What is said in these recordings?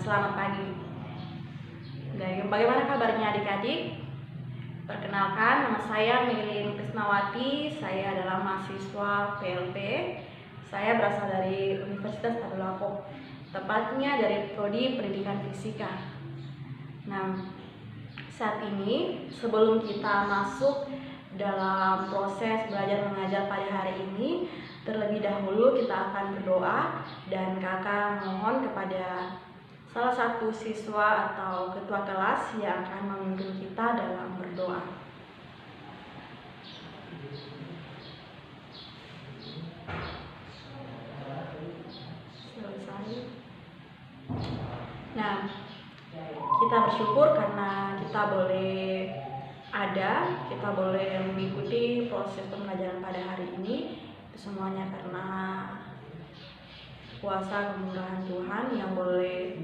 selamat pagi. Bagaimana kabarnya adik-adik? Perkenalkan, nama saya Milin Krisnawati. Saya adalah mahasiswa PLP. Saya berasal dari Universitas Tadulako, tepatnya dari Prodi Pendidikan Fisika. Nah, saat ini sebelum kita masuk dalam proses belajar mengajar pada hari ini, terlebih dahulu kita akan berdoa, dan kakak mohon kepada salah satu siswa atau ketua kelas yang akan memimpin kita dalam berdoa. Selesai. Nah, kita bersyukur karena kita boleh kita boleh mengikuti proses pembelajaran pada hari ini. Itu semuanya karena kuasa kemurahan Tuhan yang boleh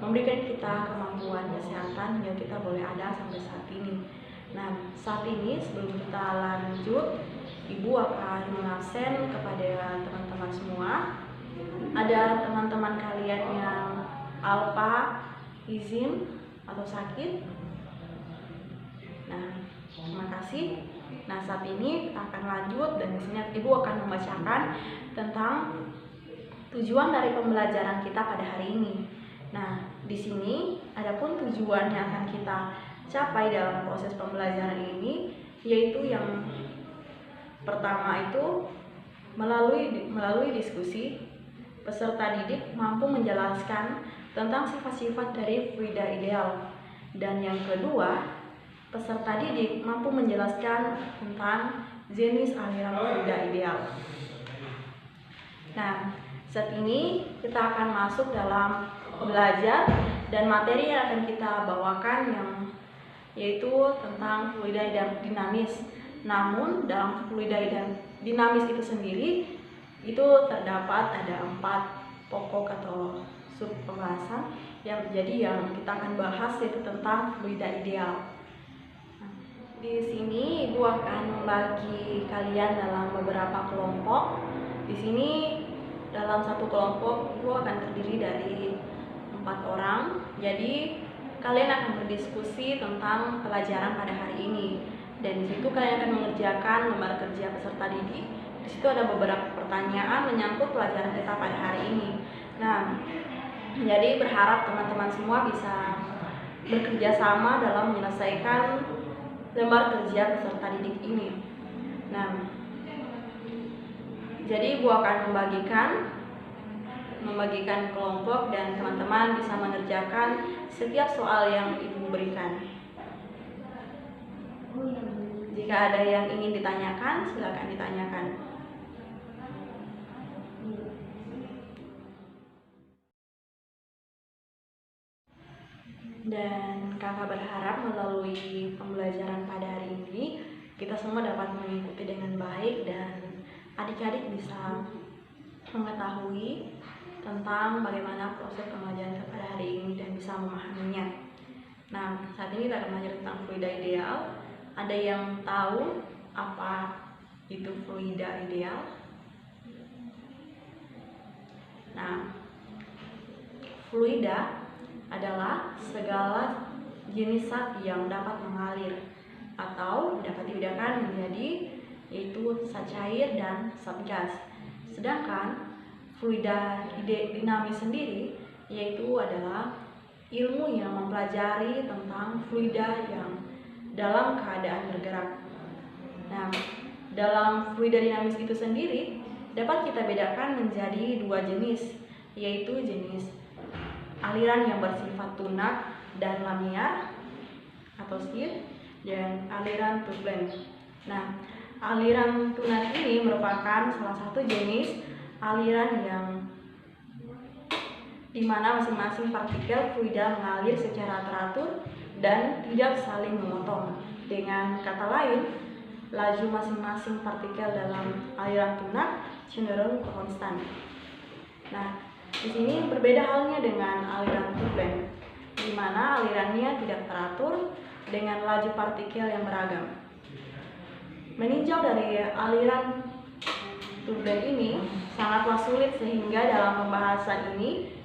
memberikan kita kemampuan kesehatan hingga kita boleh ada sampai saat ini. Nah, saat ini sebelum kita lanjut, Ibu akan mengabsen kepada teman-teman semua. Ada teman-teman kalian yang alpa, izin, atau sakit. Nah, terima kasih. Nah, saat ini kita akan lanjut, dan di sini Ibu akan membacakan tentang tujuan dari pembelajaran kita pada hari ini. Nah, di sini adapun tujuan yang akan kita capai dalam proses pembelajaran ini, yaitu yang pertama itu melalui diskusi, peserta didik mampu menjelaskan tentang sifat-sifat dari fluida ideal. Dan yang kedua, peserta didik mampu menjelaskan tentang jenis aliran fluida ideal. Nah, saat ini kita akan masuk dalam belajar, dan materi yang akan kita bawakan yaitu tentang fluida dinamis. Namun dalam fluida dinamis itu sendiri itu terdapat ada 4 pokok atau sub pembahasan yang kita akan bahas, yaitu tentang fluida ideal. Di sini Ibu akan membagi kalian dalam beberapa kelompok. Di sini dalam satu kelompok Ibu akan terdiri dari 4 orang. Jadi kalian akan berdiskusi tentang pelajaran pada hari ini. Dan di situ kalian akan mengerjakan lembar kerja peserta didik. Di situ ada beberapa pertanyaan menyangkut pelajaran kita pada hari ini. Nah, jadi berharap teman-teman semua bisa bekerja sama dalam menyelesaikan lembar kerja peserta didik ini. Nah, jadi Ibu akan membagikan kelompok, dan teman-teman bisa mengerjakan setiap soal yang Ibu berikan. Jika ada yang ingin ditanyakan, silakan ditanyakan. Dan kakak berharap melalui pembelajaran pada hari ini kita semua dapat mengikuti dengan baik, dan adik-adik bisa mengetahui tentang bagaimana proses pembelajaran pada hari ini dan bisa memahaminya. Nah, saat ini kita akan belajar tentang fluida ideal. Ada yang tahu apa itu fluida ideal? Nah, fluida adalah segala jenis zat yang dapat mengalir atau dapat dibedakan menjadi yaitu zat cair dan zat gas. Sedangkan fluida dinamis sendiri yaitu adalah ilmu yang mempelajari tentang fluida yang dalam keadaan bergerak. Nah, dalam fluida dinamis itu sendiri dapat kita bedakan menjadi 2 jenis, yaitu jenis aliran yang bersifat tunak dan lamiar atau skid, dan aliran turbulent. Nah, aliran tunak ini merupakan salah satu jenis aliran yang dimana masing-masing partikel fluida mengalir secara teratur dan tidak saling memotong. Dengan kata lain, laju masing-masing partikel dalam aliran tunak cenderung konstan. Nah, di sini berbeda halnya dengan aliran turbulent, di mana alirannya tidak teratur dengan laju partikel yang beragam. Meninjau dari aliran turbulent ini sangatlah sulit, sehingga dalam pembahasan ini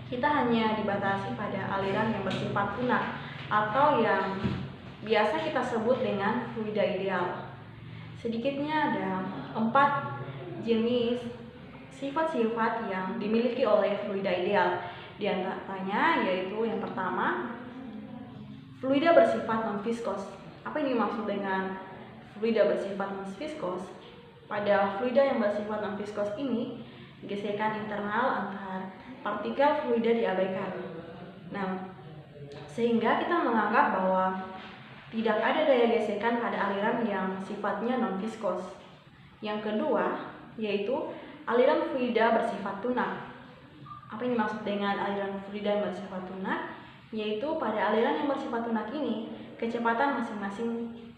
kita hanya dibatasi pada aliran yang bersifat tunak atau yang biasa kita sebut dengan fluida ideal. Sedikitnya ada 4 jenis sifat-sifat yang dimiliki oleh fluida ideal. Di antaranya yaitu yang pertama, fluida bersifat non-viskos. Apa yang dimaksud dengan fluida bersifat non-viskos? Pada fluida yang bersifat non-viskos ini, gesekan internal antar partikel fluida diabaikan. Nah, sehingga kita menganggap bahwa tidak ada daya gesekan pada aliran yang sifatnya non-viskos. Yang kedua, yaitu aliran fluida bersifat tunak. Apa yang dimaksud dengan aliran fluida yang bersifat tunak? Yaitu pada aliran yang bersifat tunak ini,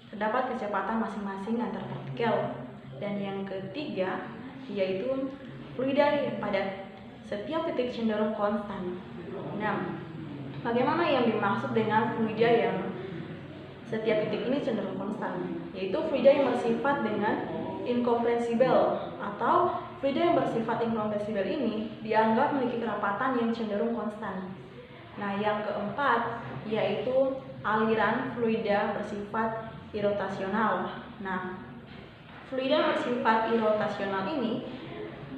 terdapat kecepatan masing-masing antar partikel. Dan yang ketiga, yaitu fluida pada setiap titik cenderung konstan. Nah, bagaimana yang dimaksud dengan fluida yang setiap titik ini cenderung konstan? Yaitu fluida yang bersifat dengan incompressible, atau fluida yang bersifat incompressible ini dianggap memiliki kerapatan yang cenderung konstan. Nah, yang keempat yaitu aliran fluida bersifat irotasional. Nah, fluida bersifat irotasional ini,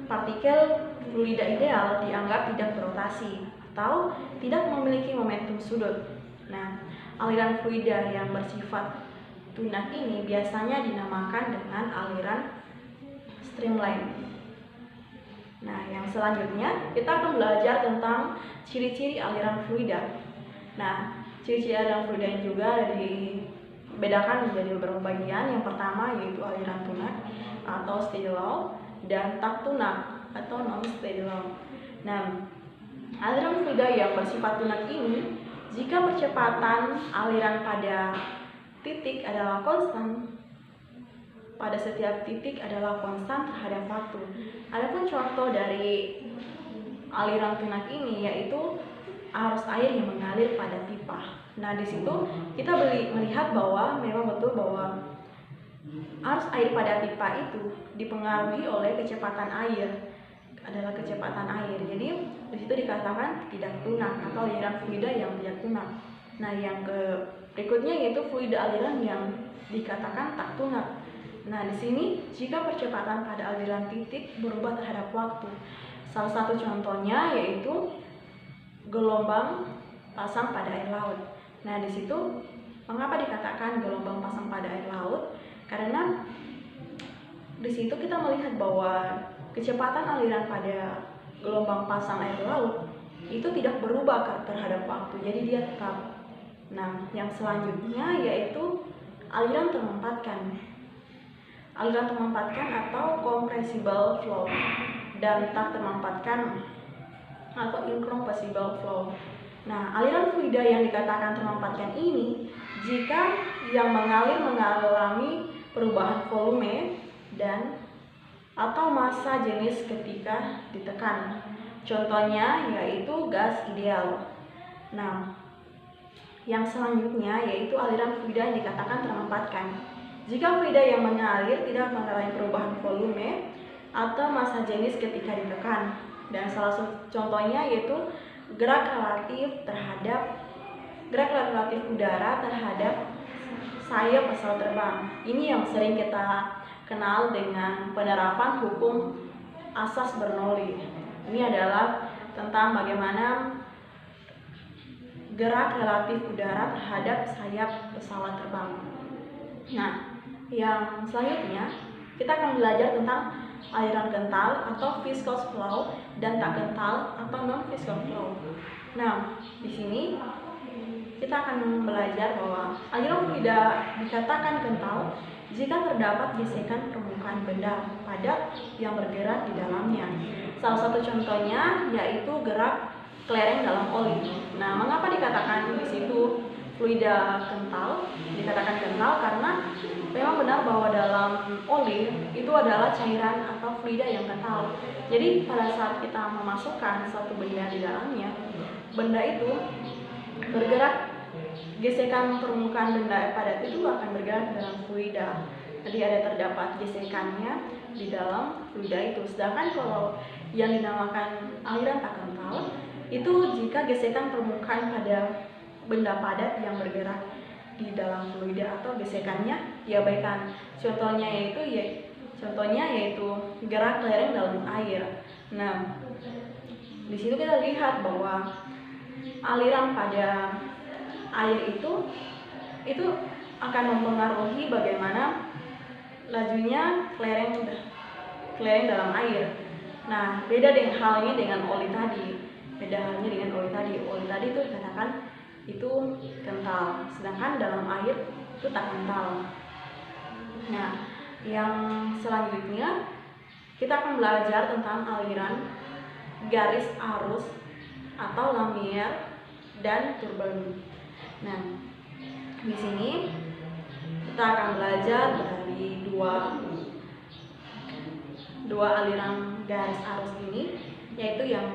partikel fluida ideal dianggap tidak berotasi atau tidak memiliki momentum sudut. Nah, aliran fluida yang bersifat tunak ini biasanya dinamakan dengan aliran streamline. Nah, yang selanjutnya kita akan belajar tentang ciri-ciri aliran fluida. Nah, ciri-ciri aliran fluida yang juga dibedakan menjadi beberapa bagian. Yang pertama yaitu aliran tunak atau steady law dan tak tunak atau non-steady law. Nah, aliran fluida yang bersifat tunak ini, jika percepatan aliran pada titik adalah konstan, pada setiap titik adalah konstan terhadap waktu. Adapun contoh dari aliran tunak ini yaitu arus air yang mengalir pada pipa. Nah, di situ kita melihat bahwa memang betul bahwa arus air pada pipa itu dipengaruhi oleh kecepatan air, adalah kecepatan air. Jadi di situ dikatakan tidak tunak atau aliran fluida yang tidak tunak. Nah, yang berikutnya yaitu fluida aliran yang dikatakan tak tunak. Nah, di sini jika percepatan pada aliran titik berubah terhadap waktu. Salah satu contohnya yaitu gelombang pasang pada air laut. Nah, di situ mengapa dikatakan gelombang pasang pada air laut? Karena di situ kita melihat bahwa kecepatan aliran pada gelombang pasang air laut itu tidak berubah terhadap waktu, jadi dia tetap. Nah, yang selanjutnya yaitu aliran termempatkan. Aliran termempatkan atau compressible flow dan tak termempatkan atau incompressible flow. Nah, aliran fluida yang dikatakan termempatkan ini jika yang mengalir mengalami perubahan volume dan atau massa jenis ketika ditekan. Contohnya yaitu gas ideal. Nah, yang selanjutnya yaitu aliran fluida yang dikatakan termempatkan. Jika fluida yang mengalir tidak mengalami perubahan volume atau massa jenis ketika ditekan. Dan salah satu contohnya yaitu gerak relatif udara terhadap sayap pesawat terbang. Ini yang sering kita kenal dengan penerapan hukum asas Bernoulli. Ini adalah tentang bagaimana gerak relatif udara terhadap sayap pesawat terbang. Nah, yang selanjutnya kita akan belajar tentang aliran kental atau viscous flow dan tak kental atau non-viscous flow. Nah, di sini kita akan belajar bahwa aliran fluida dikatakan kental jika terdapat gesekan permukaan benda padat yang bergerak di dalamnya. Salah satu contohnya yaitu gerak kelereng dalam oli. Nah, mengapa dikatakan di situ fluida kental? Dikatakan kental karena memang benar bahwa dalam oli itu adalah cairan atau fluida yang kental. Jadi pada saat kita memasukkan satu benda di dalamnya, benda itu bergerak, gesekan permukaan benda padat itu akan bergerak dalam fluida. Jadi ada terdapat gesekannya di dalam fluida itu. Sedangkan kalau yang dinamakan aliran tak kental itu jika gesekan permukaan pada benda padat yang bergerak di dalam fluida atau gesekannya diabaikan. Contohnya yaitu gerak lereng dalam air. Nah, di situ kita lihat bahwa aliran pada air itu akan mempengaruhi bagaimana lajunya lereng dalam air. Nah, beda halnya dengan oli tadi. Oli tadi itu dikatakan itu kental, sedangkan dalam air itu tak kental. Nah, yang selanjutnya kita akan belajar tentang aliran garis arus atau lamier dan turbulen. Nah, di sini kita akan belajar dari dua aliran garis arus ini, yaitu yang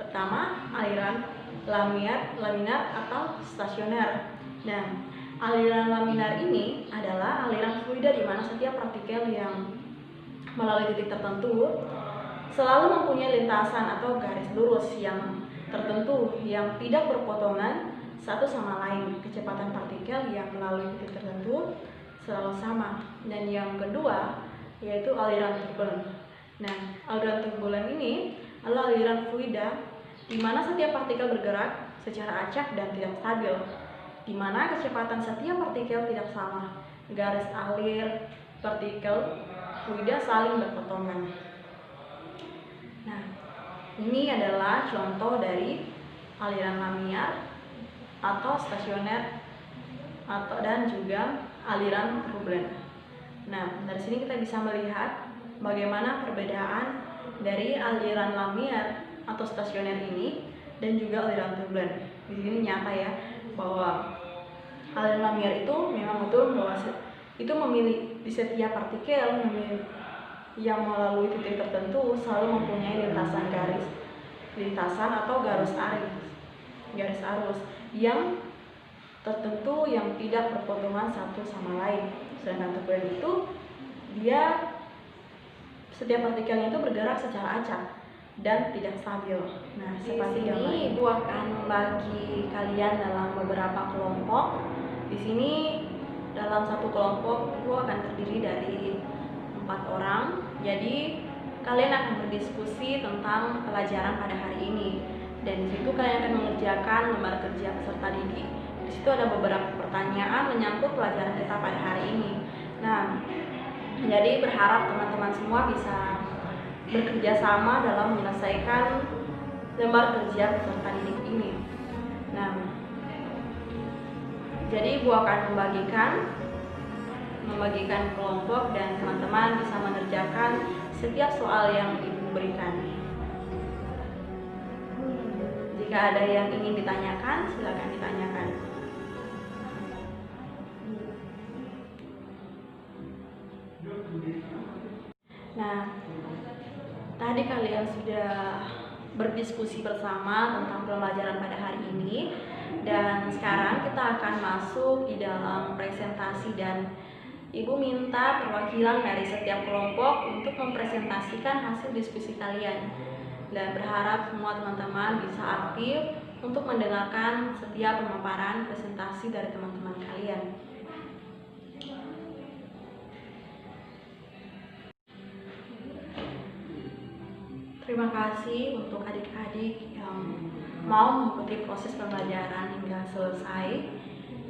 pertama aliran laminar atau stasioner. Nah, aliran laminar ini adalah aliran fluida di mana setiap partikel yang melalui titik tertentu selalu mempunyai lintasan atau garis lurus yang tertentu yang tidak berpotongan satu sama lain. Kecepatan partikel yang melalui titik tertentu selalu sama. Dan yang kedua yaitu aliran turbulen. Nah, aliran turbulen ini adalah aliran fluida di mana setiap partikel bergerak secara acak dan tidak stabil, di mana kecepatan setiap partikel tidak sama. Garis alir partikel fluida saling berpotongan. Nah, ini adalah contoh dari aliran laminar atau stasioner dan juga aliran turbulen. Nah, dari sini kita bisa melihat bagaimana perbedaan dari aliran laminar atau stasioner ini dan juga aliran turbulen. Di sini nyata ya bahwa aliran laminar itu memang betul bahwa itu memilih di setiap partikel yang melalui titik tertentu selalu mempunyai lintasan atau garis arus yang tertentu yang tidak berpotongan satu sama lain. Sedangkan turbulen itu dia setiap partikelnya itu bergerak secara acak dan tidak stabil. Nah, seperti ini Ibu akan membagi kalian dalam beberapa kelompok. Di sini dalam satu kelompok Ibu akan terdiri dari 4 orang. Jadi kalian akan berdiskusi tentang pelajaran pada hari ini. Dan di situ kalian akan mengerjakan lembar kerja peserta didik. Di situ ada beberapa pertanyaan menyangkut pelajaran kita pada hari ini. Nah, jadi berharap teman-teman semua bisa bekerja sama dalam menyelesaikan lembar kerja peserta didik ini. Nah, jadi Ibu akan membagikan kelompok dan teman-teman bisa mengerjakan setiap soal yang Ibu berikan. Jika ada yang ingin ditanyakan, silakan ditanyakan. Nah, tadi kalian sudah berdiskusi bersama tentang pembelajaran pada hari ini, dan sekarang kita akan masuk di dalam presentasi dan Ibu minta perwakilan dari setiap kelompok untuk mempresentasikan hasil diskusi kalian, dan berharap semua teman-teman bisa aktif untuk mendengarkan setiap pemaparan presentasi dari teman-teman kalian. Terima kasih untuk adik-adik yang mau mengikuti proses pembelajaran hingga selesai.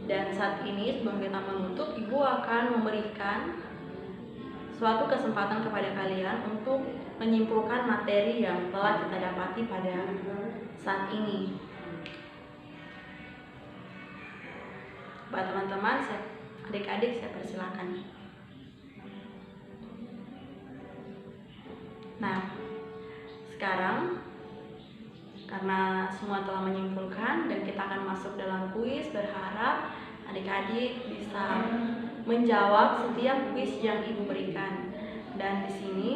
Dan saat ini sebelum kita menutup, Ibu akan memberikan suatu kesempatan kepada kalian untuk menyimpulkan materi yang telah kita dapati pada saat ini. Buat teman-teman, adik-adik saya persilakan. Nah, sekarang karena semua telah menyimpulkan dan kita akan masuk dalam kuis, berharap adik-adik bisa menjawab setiap kuis yang Ibu berikan. Dan di sini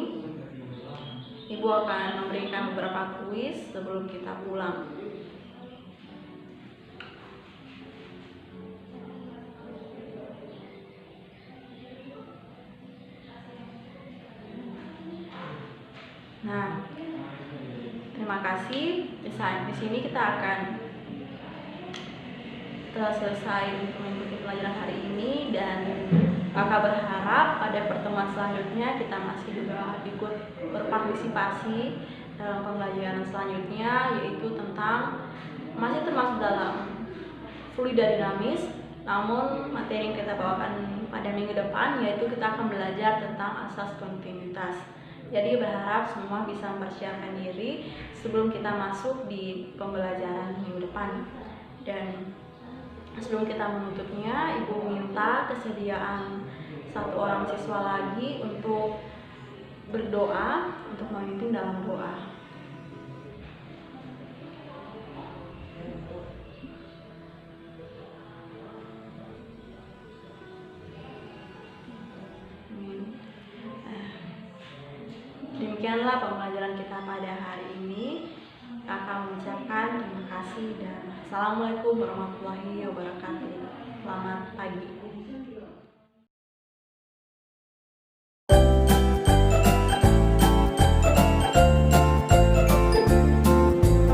Ibu akan memberikan beberapa kuis sebelum kita pulang. Nah, terima kasih. Di sini kita akan telah selesai mengikuti pelajaran hari ini, dan kakak berharap pada pertemuan selanjutnya kita masih juga ikut berpartisipasi dalam pembelajaran selanjutnya, yaitu tentang masih termasuk dalam fluida dinamis, namun materi yang kita bawakan pada minggu depan yaitu kita akan belajar tentang asas kontinuitas. Jadi berharap semua bisa mempersiapkan diri sebelum kita masuk di pembelajaran minggu depan. Dan sebelum kita menutupnya, Ibu minta kesediaan satu orang siswa lagi untuk berdoa, untuk memimpin dalam doa. Demikianlah pembelajaran kita pada hari ini. Kakak mengucapkan terima kasih dan Assalamualaikum warahmatullahi wabarakatuh. Selamat pagi.